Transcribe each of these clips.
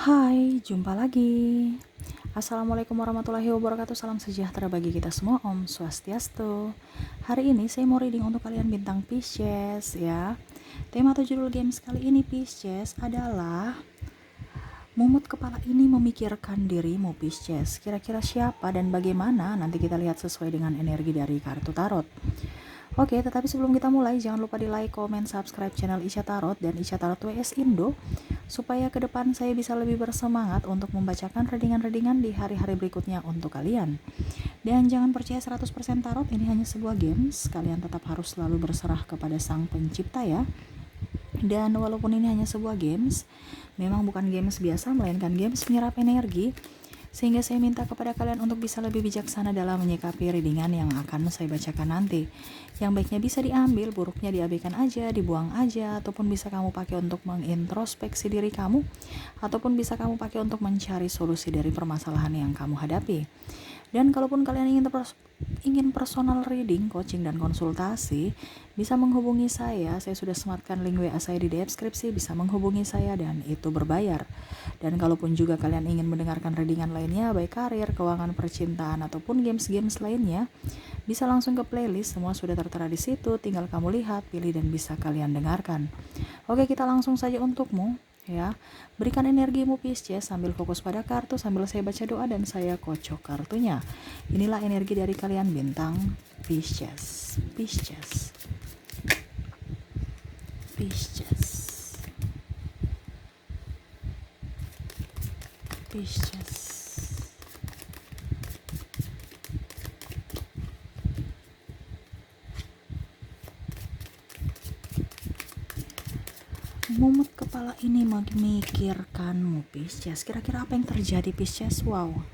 Hai, jumpa lagi. Assalamualaikum warahmatullahi wabarakatuh. Salam sejahtera bagi kita semua. Om Swastiastu. Hari ini saya mau reading untuk kalian bintang Pisces ya. Tema atau judul games kali ini Pisces adalah Mumut kepala ini memikirkan dirimu Pisces. Kira-kira siapa dan bagaimana? Nanti kita lihat sesuai dengan energi dari kartu tarot. Oke, tetapi sebelum kita mulai, jangan lupa di like, komen, subscribe channel Isya Tarot dan Isya Tarot WS Indo, supaya ke depan saya bisa lebih bersemangat untuk membacakan readingan-readingan di hari-hari berikutnya untuk kalian. Dan jangan percaya 100% tarot, ini hanya sebuah games, kalian tetap harus selalu berserah kepada sang pencipta ya. Dan walaupun ini hanya sebuah games, memang bukan games biasa, melainkan games menyerap energi, sehingga saya minta kepada kalian untuk bisa lebih bijaksana dalam menyikapi readingan yang akan saya bacakan nanti. Yang baiknya bisa diambil, buruknya diabaikan aja, dibuang aja, ataupun bisa kamu pakai untuk mengintrospeksi diri kamu, ataupun bisa kamu pakai untuk mencari solusi dari permasalahan yang kamu hadapi. Dan kalaupun kalian ingin personal reading, coaching, dan konsultasi, bisa menghubungi saya. Saya sudah sematkan link WA saya di deskripsi, bisa menghubungi saya dan itu berbayar. Dan kalaupun juga kalian ingin mendengarkan readingan lainnya, baik karir, keuangan, percintaan, ataupun games-games lainnya, bisa langsung ke playlist, semua sudah tertera di situ, tinggal kamu lihat, pilih, dan bisa kalian dengarkan. Oke, kita langsung saja untukmu. Ya, berikan energimu Pisces sambil fokus pada kartu, sambil saya baca doa dan saya kocok kartunya. Inilah energi dari kalian bintang Pisces. Pisces. Pisces. Pisces. Mumut kepala ini memikirkanmu Pisces. Kira-kira apa yang terjadi Pisces? Wow.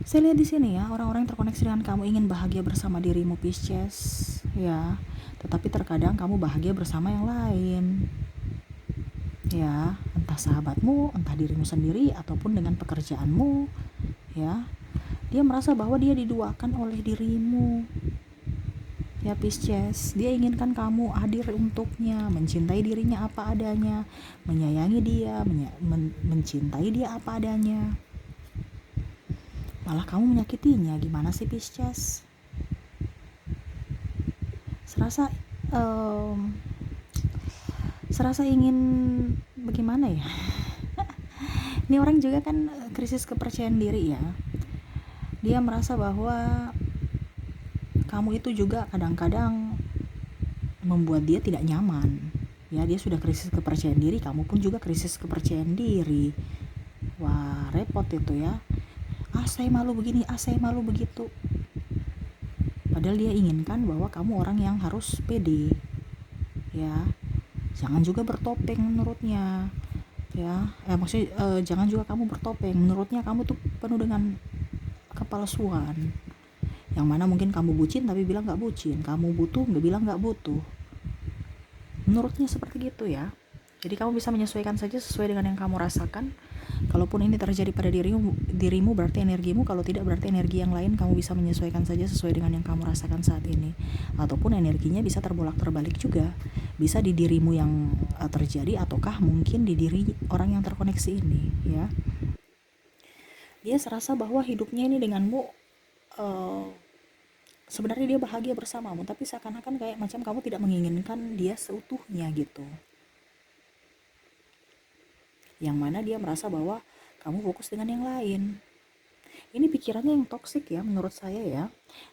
Saya lihat di sini ya, orang-orang yang terkoneksi dengan kamu ingin bahagia bersama dirimu Pisces, ya. Tetapi terkadang kamu bahagia bersama yang lain. Ya, entah sahabatmu, entah dirimu sendiri ataupun dengan pekerjaanmu, ya. Dia merasa bahwa dia diduakan oleh dirimu. Ya Pisces, dia inginkan kamu hadir untuknya, mencintai dirinya apa adanya, menyayangi dia, mencintai dia apa adanya. Malah kamu menyakitinya, gimana sih Pisces? Serasa ingin bagaimana ya? Ini orang juga kan krisis kepercayaan diri ya. Dia merasa bahwa kamu itu juga kadang-kadang membuat dia tidak nyaman. Ya, dia sudah krisis kepercayaan diri, kamu pun juga krisis kepercayaan diri. Wah, repot itu ya. Saya malu begini, saya malu begitu. Padahal dia inginkan bahwa kamu orang yang harus pede. Ya. Jangan juga bertopeng menurutnya. Ya, maksudnya jangan juga kamu bertopeng. Menurutnya kamu tuh penuh dengan kepalsuan. Yang mana mungkin kamu bucin tapi bilang gak bucin, kamu butuh gak bilang gak butuh. Menurutnya seperti gitu ya. Jadi kamu bisa menyesuaikan saja sesuai dengan yang kamu rasakan. Kalaupun ini terjadi pada dirimu berarti energimu, kalau tidak berarti energi yang lain. Kamu bisa menyesuaikan saja sesuai dengan yang kamu rasakan saat ini. Ataupun energinya bisa terbolak-terbalik juga. Bisa di dirimu yang terjadi, ataukah mungkin di diri orang yang terkoneksi ini ya. Dia serasa bahwa hidupnya ini denganmu sebenarnya dia bahagia bersamamu, tapi seakan-akan kayak macam kamu tidak menginginkan dia seutuhnya gitu. Yang mana dia merasa bahwa kamu fokus dengan yang lain. Ini pikirannya yang toksik ya menurut saya ya.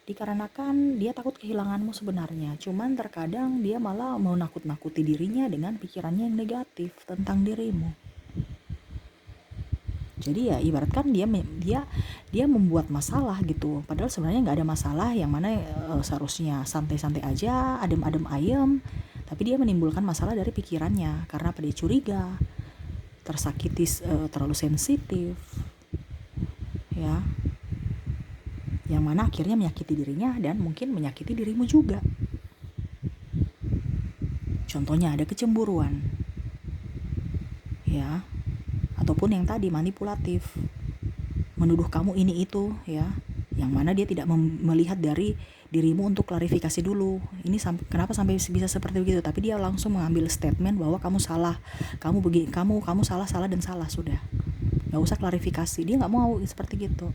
Dikarenakan dia takut kehilanganmu sebenarnya. Cuman terkadang dia malah mau nakut-nakuti dirinya dengan pikirannya yang negatif tentang dirimu. Jadi ya ibaratkan dia membuat masalah gitu. Padahal sebenarnya nggak ada masalah, yang mana seharusnya santai-santai aja, adem-adem ayem. Tapi dia menimbulkan masalah dari pikirannya karena dia curiga, tersakiti, terlalu sensitif ya, yang mana akhirnya menyakiti dirinya dan mungkin menyakiti dirimu juga. Contohnya ada kecemburuan ya, ataupun yang tadi manipulatif, menuduh kamu ini itu ya, yang mana dia tidak melihat dari dirimu untuk klarifikasi dulu. Ini kenapa sampai bisa seperti begitu? Tapi dia langsung mengambil statement bahwa kamu salah, kamu salah dan salah, sudah. Nggak usah klarifikasi. Dia nggak mau seperti gitu.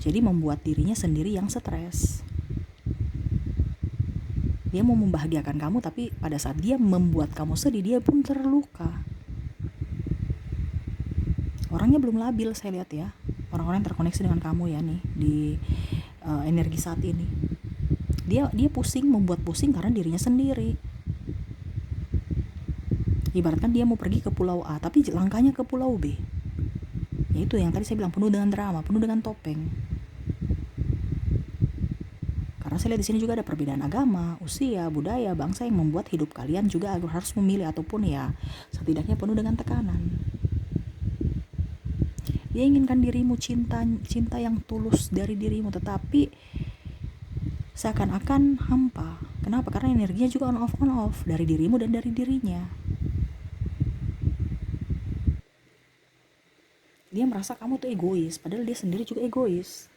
Jadi membuat dirinya sendiri yang stres. Dia mau membahagiakan kamu, tapi pada saat dia membuat kamu sedih, dia pun terluka. Orangnya belum labil, saya lihat ya. Orang-orang yang terkoneksi dengan kamu ya nih di energi saat ini. Dia pusing, membuat pusing karena dirinya sendiri. Ibaratkan dia mau pergi ke pulau A, tapi langkahnya ke pulau B. Yaitu yang tadi saya bilang, penuh dengan drama, penuh dengan topeng. Karena saya lihat di sini juga ada perbedaan agama, usia, budaya, bangsa yang membuat hidup kalian juga harus memilih ataupun ya setidaknya penuh dengan tekanan. Dia inginkan dirimu cinta yang tulus dari dirimu, tetapi seakan-akan hampa. Kenapa? Karena energinya juga on off dari dirimu dan dari dirinya. Dia merasa kamu tuh egois, padahal dia sendiri juga egois.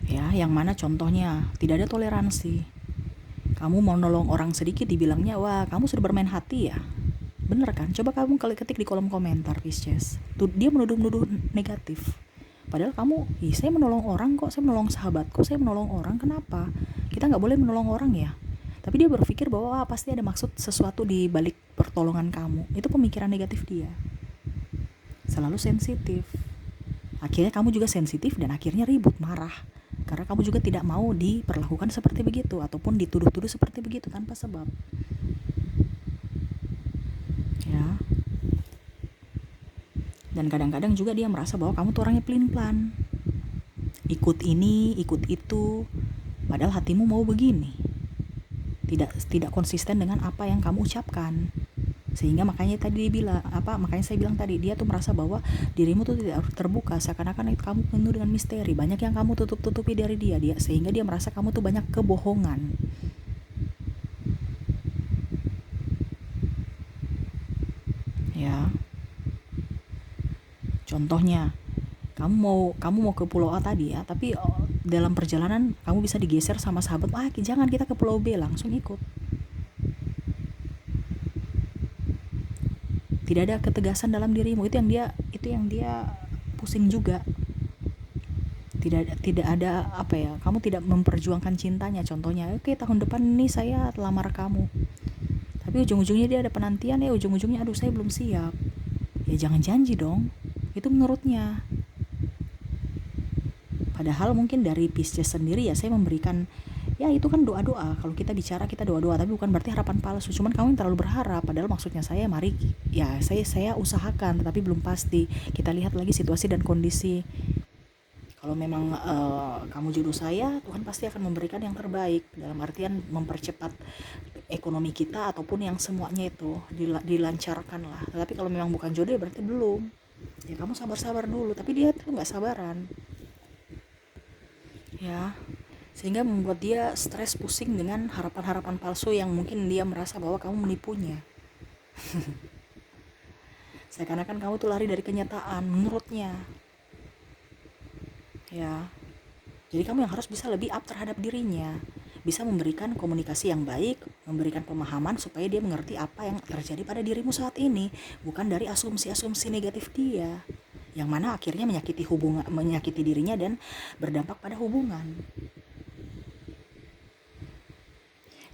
Ya, yang mana contohnya tidak ada toleransi. Kamu mau nolong orang sedikit dibilangnya, wah kamu sudah bermain hati ya. Bener kan? Coba kamu ketik di kolom komentar, Pisces. Tuh, dia menuduh negatif. Padahal kamu, saya menolong orang kok, saya menolong sahabatku, saya menolong orang, kenapa? Kita nggak boleh menolong orang ya. Tapi dia berpikir bahwa pasti ada maksud sesuatu di balik pertolongan kamu. Itu pemikiran negatif dia. Selalu sensitif. Akhirnya kamu juga sensitif dan akhirnya ribut, marah. Karena kamu juga tidak mau diperlakukan seperti begitu ataupun dituduh-tuduh seperti begitu tanpa sebab. Ya. Dan kadang-kadang juga dia merasa bahwa kamu tuh orangnya pelin-pelan. Ikut ini, ikut itu, padahal hatimu mau begini. Tidak konsisten dengan apa yang kamu ucapkan. Sehingga makanya saya bilang tadi, dia tuh merasa bahwa dirimu tuh tidak terbuka, seakan-akan kamu penuh dengan misteri, banyak yang kamu tutupi dari dia, sehingga dia merasa kamu tuh banyak kebohongan. Ya. Contohnya, kamu mau ke pulau A tadi ya, tapi dalam perjalanan kamu bisa digeser sama sahabat, jangan, kita ke pulau B, langsung ikut. Tidak ada ketegasan dalam dirimu, itu yang dia pusing juga. Tidak ada kamu tidak memperjuangkan cintanya. Contohnya, oke, tahun depan ini saya lamar kamu, tapi ujung-ujungnya dia ada penantian, ujung-ujungnya aduh saya belum siap. Ya jangan janji dong, itu menurutnya. Padahal mungkin dari Pisces sendiri ya, saya memberikan, ya itu kan doa-doa. Kalau kita bicara, kita doa-doa, tapi bukan berarti harapan palsu. Cuman kamu yang terlalu berharap, padahal maksudnya saya, mari ya saya usahakan, tetapi belum pasti. Kita lihat lagi situasi dan kondisi. Kalau memang kamu jodoh saya, Tuhan pasti akan memberikan yang terbaik, dalam artian mempercepat ekonomi kita ataupun yang semuanya itu dilancarkan lah. Tapi kalau memang bukan jodoh ya berarti belum. Ya kamu sabar-sabar dulu, tapi dia tuh nggak sabaran. Ya, sehingga membuat dia stres, pusing dengan harapan-harapan palsu yang mungkin dia merasa bahwa kamu menipunya. Seakan-akan kamu tuh lari dari kenyataan menurutnya. Ya, jadi kamu yang harus bisa lebih up terhadap dirinya, bisa memberikan komunikasi yang baik, memberikan pemahaman supaya dia mengerti apa yang terjadi pada dirimu saat ini, bukan dari asumsi-asumsi negatif dia, yang mana akhirnya menyakiti dirinya dan berdampak pada hubungan.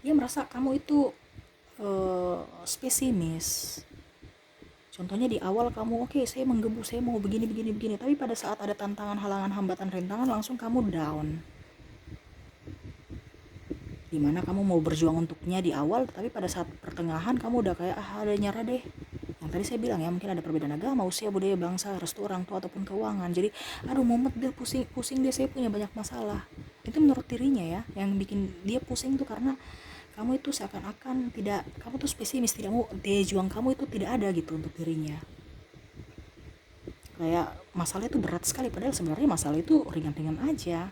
Dia merasa kamu itu spesimis. Contohnya di awal kamu saya menggebu, saya mau begini, tapi pada saat ada tantangan, halangan, hambatan, rintangan, langsung kamu down. Dimana kamu mau berjuang untuknya di awal, tapi pada saat pertengahan kamu udah kayak ada nyerah deh. Yang tadi saya bilang ya, mungkin ada perbedaan agama, usia, budaya, bangsa, restu orang tua ataupun keuangan. Jadi aduh mumet deh, pusing deh, saya punya banyak masalah. Itu menurut dirinya ya, yang bikin dia pusing tuh karena kamu itu seakan-akan kamu tuh spesimis, tidak mau, daya juang kamu itu tidak ada gitu untuk dirinya. Kayak masalah itu berat sekali, padahal sebenarnya masalah itu ringan-ringan aja.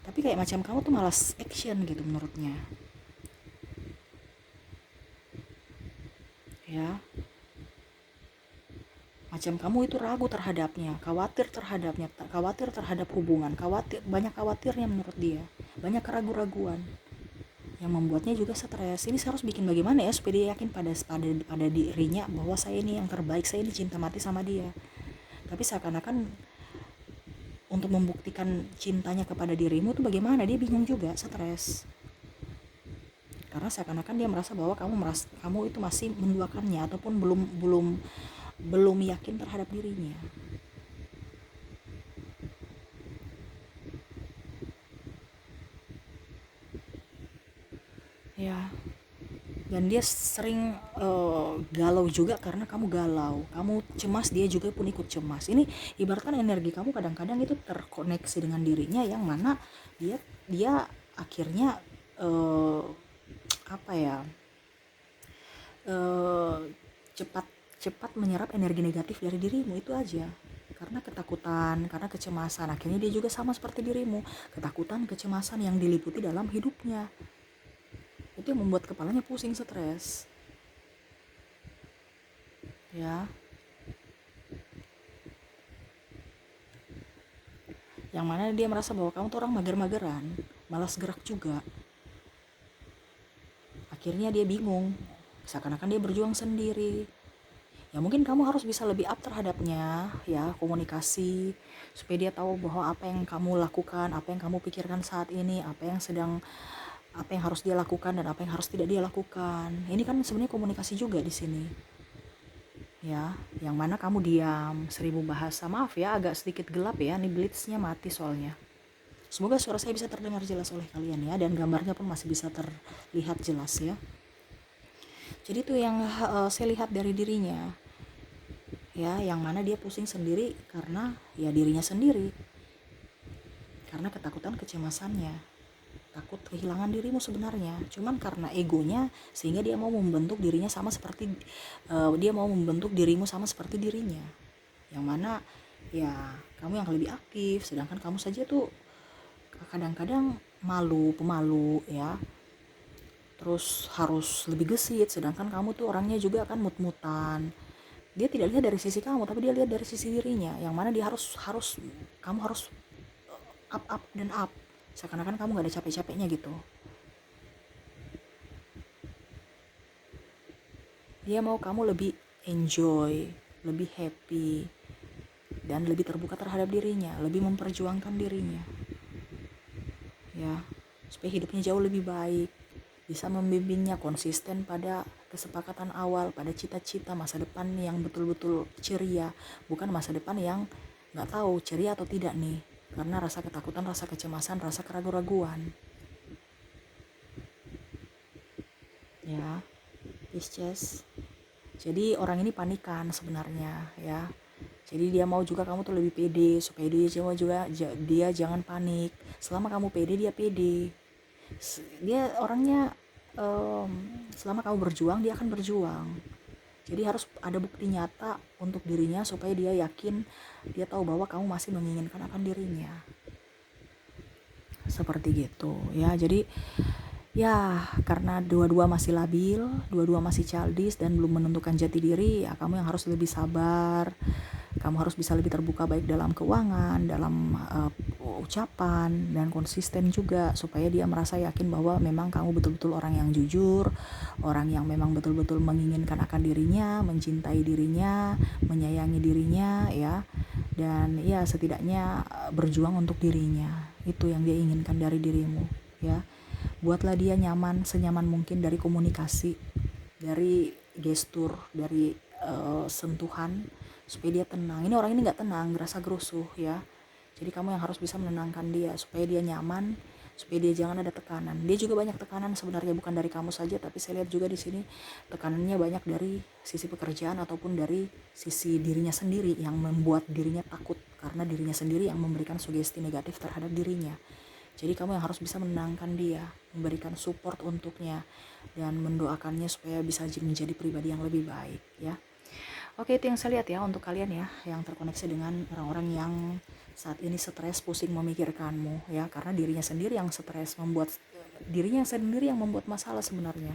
Tapi kayak macam kamu tuh malas action gitu menurutnya. Ya. Macam kamu itu ragu terhadapnya, khawatir terhadap hubungan, banyak khawatirnya menurut dia, banyak keraguan-raguan yang membuatnya juga stres. Ini saya harus bikin bagaimana ya supaya dia yakin pada dirinya bahwa saya ini yang terbaik, saya ini cinta mati sama dia. Tapi seakan-akan untuk membuktikan cintanya kepada dirimu tuh bagaimana, dia bingung juga, stres. Karena seakan-akan dia merasa bahwa kamu itu masih menduakannya ataupun belum yakin terhadap dirinya. Ya, dan dia sering galau juga karena kamu galau, kamu cemas, dia juga pun ikut cemas. Ini ibaratkan energi kamu kadang-kadang itu terkoneksi dengan dirinya, yang mana dia akhirnya eh, apa ya eh, cepat cepat menyerap energi negatif dari dirimu itu aja, karena ketakutan, karena kecemasan. Akhirnya dia juga sama seperti dirimu, ketakutan, kecemasan yang diliputi dalam hidupnya. Itu yang membuat kepalanya pusing, stres. Ya, yang mana dia merasa bahwa kamu tuh orang mager-mageran, malas gerak juga. Akhirnya dia bingung, seakan-akan dia berjuang sendiri. Ya mungkin kamu harus bisa lebih up terhadapnya, ya, komunikasi supaya dia tahu bahwa apa yang kamu lakukan, apa yang kamu pikirkan saat ini, apa yang harus dia lakukan dan apa yang harus tidak dia lakukan. Ini kan sebenarnya komunikasi juga di sini. Ya, yang mana kamu diam, 1000 bahasa. Maaf ya, agak sedikit gelap ya, ini blitznya mati soalnya. Semoga suara saya bisa terdengar jelas oleh kalian ya, dan gambarnya pun masih bisa terlihat jelas ya. Jadi itu yang saya lihat dari dirinya, ya, yang mana dia pusing sendiri karena ya dirinya sendiri, karena ketakutan, kecemasannya, takut kehilangan dirimu sebenarnya, cuman karena egonya sehingga dia mau membentuk dirinya sama seperti dia mau membentuk dirimu sama seperti dirinya, yang mana ya kamu yang lebih aktif, sedangkan kamu saja tuh kadang-kadang pemalu ya, terus harus lebih gesit, sedangkan kamu tuh orangnya juga kan mut-mutan. Dia tidak lihat dari sisi kamu, tapi dia lihat dari sisi dirinya, yang mana dia kamu harus up dan up, seakan-akan kamu gak ada capek-capeknya gitu. Dia mau kamu lebih enjoy, lebih happy, dan lebih terbuka terhadap dirinya, lebih memperjuangkan dirinya, ya, supaya hidupnya jauh lebih baik, bisa membimbingnya konsisten pada kesepakatan awal, pada cita-cita masa depan yang betul-betul ceria, bukan masa depan yang nggak tahu ceria atau tidak nih, karena rasa ketakutan, rasa kecemasan, rasa keraguan-raguan. Ya, Pisces. Jadi orang ini panikan sebenarnya ya. Jadi dia mau juga kamu tuh lebih pede, supaya dia jangan panik. Selama kamu pede, dia pede. Dia orangnya selama kamu berjuang, dia akan berjuang. Jadi harus ada bukti nyata untuk dirinya supaya dia yakin, dia tahu bahwa kamu masih menginginkan akan dirinya. Seperti gitu ya. Jadi ya, karena dua-dua masih labil, dua-dua masih childish dan belum menentukan jati diri, ya kamu yang harus lebih sabar. Kamu harus bisa lebih terbuka, baik dalam keuangan, dalam ucapan, dan konsisten juga, supaya dia merasa yakin bahwa memang kamu betul-betul orang yang jujur, orang yang memang betul-betul menginginkan akan dirinya, mencintai dirinya, menyayangi dirinya ya. Dan ya setidaknya berjuang untuk dirinya. Itu yang dia inginkan dari dirimu ya. Buatlah dia nyaman, senyaman mungkin dari komunikasi, dari gestur, dari sentuhan, supaya dia tenang. Ini orang ini nggak tenang, gerasa gerusuh ya. Jadi kamu yang harus bisa menenangkan dia supaya dia nyaman, supaya dia jangan ada tekanan. Dia juga banyak tekanan sebenarnya, bukan dari kamu saja, tapi saya lihat juga di sini tekanannya banyak dari sisi pekerjaan ataupun dari sisi dirinya sendiri, yang membuat dirinya takut karena dirinya sendiri yang memberikan sugesti negatif terhadap dirinya. Jadi kamu yang harus bisa menenangkan dia, memberikan support untuknya, dan mendoakannya supaya bisa menjadi pribadi yang lebih baik ya. Oke, itu yang saya lihat ya untuk kalian ya, yang terkoneksi dengan orang-orang yang saat ini stres, pusing memikirkanmu ya, karena dirinya sendiri yang stres, dirinya sendiri yang membuat masalah sebenarnya.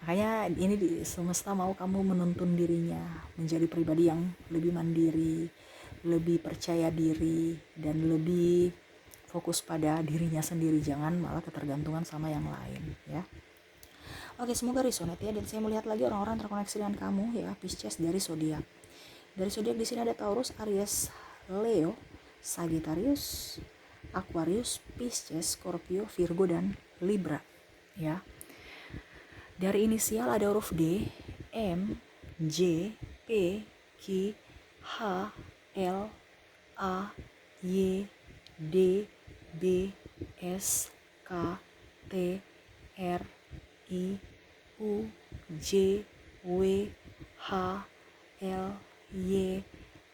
Makanya ini di semesta mau kamu menuntun dirinya menjadi pribadi yang lebih mandiri, lebih percaya diri, dan lebih fokus pada dirinya sendiri, jangan malah ketergantungan sama yang lain ya. Oke, semoga resonate ya. Dan saya melihat lagi orang-orang terkoneksi dengan kamu ya, Pisces dari zodiak. Dari zodiak di sini ada Taurus, Aries, Leo, Sagittarius, Aquarius, Pisces, Scorpio, Virgo, dan Libra ya. Dari inisial ada huruf D, M, J, P, Q, H, L, A, Y, D, B, S, K, T, R, I, U, J, W, H, L, Y,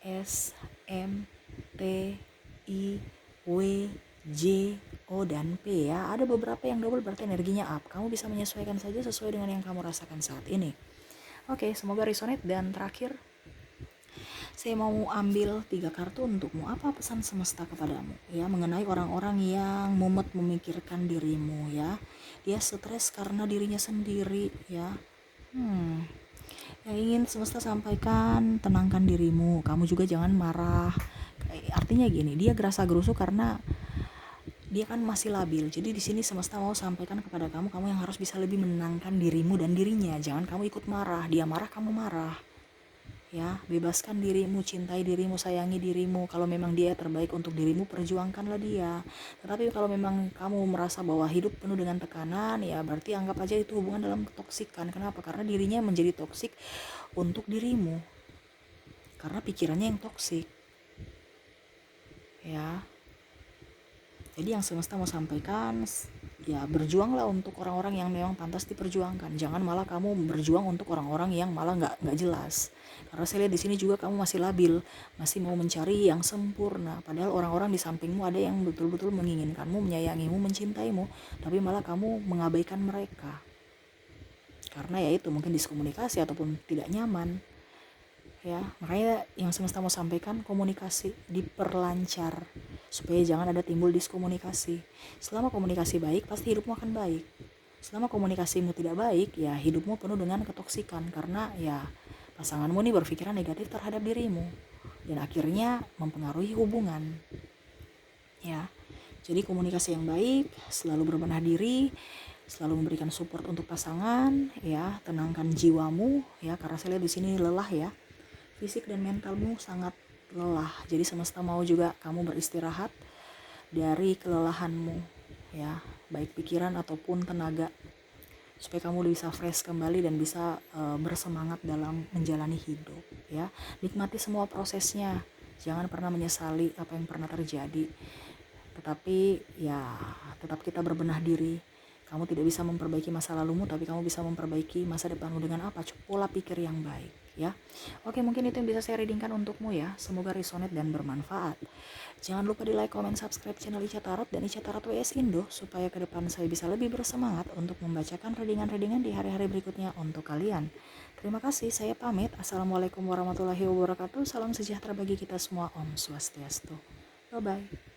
S, M, T, I, W, J, O, dan P ya. Ada beberapa yang double berarti energinya up. Kamu bisa menyesuaikan saja sesuai dengan yang kamu rasakan saat ini. Oke, semoga resonate. Dan terakhir, saya mau ambil 3 kartu untukmu. Apa pesan semesta kepadamu ya mengenai orang-orang yang mumet memikirkan dirimu ya. Dia stres karena dirinya sendiri ya. Yang ingin semesta sampaikan, tenangkan dirimu. Kamu juga jangan marah. Artinya gini, dia gerasa-gerusu karena dia kan masih labil. Jadi di sini semesta mau sampaikan kepada kamu, kamu yang harus bisa lebih menenangkan dirimu dan dirinya. Jangan kamu ikut marah. Dia marah, kamu marah. Ya, bebaskan dirimu, cintai dirimu, sayangi dirimu. Kalau memang dia terbaik untuk dirimu, perjuangkanlah dia. Tetapi kalau memang kamu merasa bahwa hidup penuh dengan tekanan, ya berarti anggap aja itu hubungan dalam ketoksikan. Kenapa? Karena dirinya menjadi toksik untuk dirimu. Karena pikirannya yang toksik. Ya. Jadi yang semesta mau sampaikan, ya berjuanglah untuk orang-orang yang memang pantas diperjuangkan. Jangan malah kamu berjuang untuk orang-orang yang malah nggak jelas. Karena saya lihat di sini juga kamu masih labil, masih mau mencari yang sempurna. Padahal orang-orang di sampingmu ada yang betul-betul menginginkanmu, menyayangimu, mencintaimu, tapi malah kamu mengabaikan mereka. Karena ya itu mungkin diskomunikasi ataupun tidak nyaman. Ya, makanya yang semesta mau sampaikan, komunikasi diperlancar supaya jangan ada timbul diskomunikasi. Selama komunikasi baik, pasti hidupmu akan baik. Selama komunikasimu tidak baik, ya hidupmu penuh dengan ketoksikan karena ya pasanganmu ini berpikiran negatif terhadap dirimu dan akhirnya mempengaruhi hubungan. Ya. Jadi komunikasi yang baik, selalu berbenah diri, selalu memberikan support untuk pasangan, ya, tenangkan jiwamu ya karena saya lihat di sini lelah ya. Fisik dan mentalmu sangat lelah. Jadi semesta mau juga kamu beristirahat dari kelelahanmu ya, baik pikiran ataupun tenaga, supaya kamu bisa fresh kembali dan bisa bersemangat dalam menjalani hidup ya. Nikmati semua prosesnya. Jangan pernah menyesali apa yang pernah terjadi. Tetapi ya tetap kita berbenah diri. Kamu tidak bisa memperbaiki masa lalumu, tapi kamu bisa memperbaiki masa depanmu dengan apa? Pola pikir yang baik ya. Oke, mungkin itu yang bisa saya readingkan untukmu ya. Semoga resonate dan bermanfaat. Jangan lupa di like, comment, subscribe channel Ica Tarot dan Ica Tarot WS Indo supaya ke depan saya bisa lebih bersemangat untuk membacakan readingan-readingan di hari-hari berikutnya untuk kalian. Terima kasih, saya pamit. Assalamualaikum warahmatullahi wabarakatuh. Salam sejahtera bagi kita semua. Om Swastiastu. Bye-bye.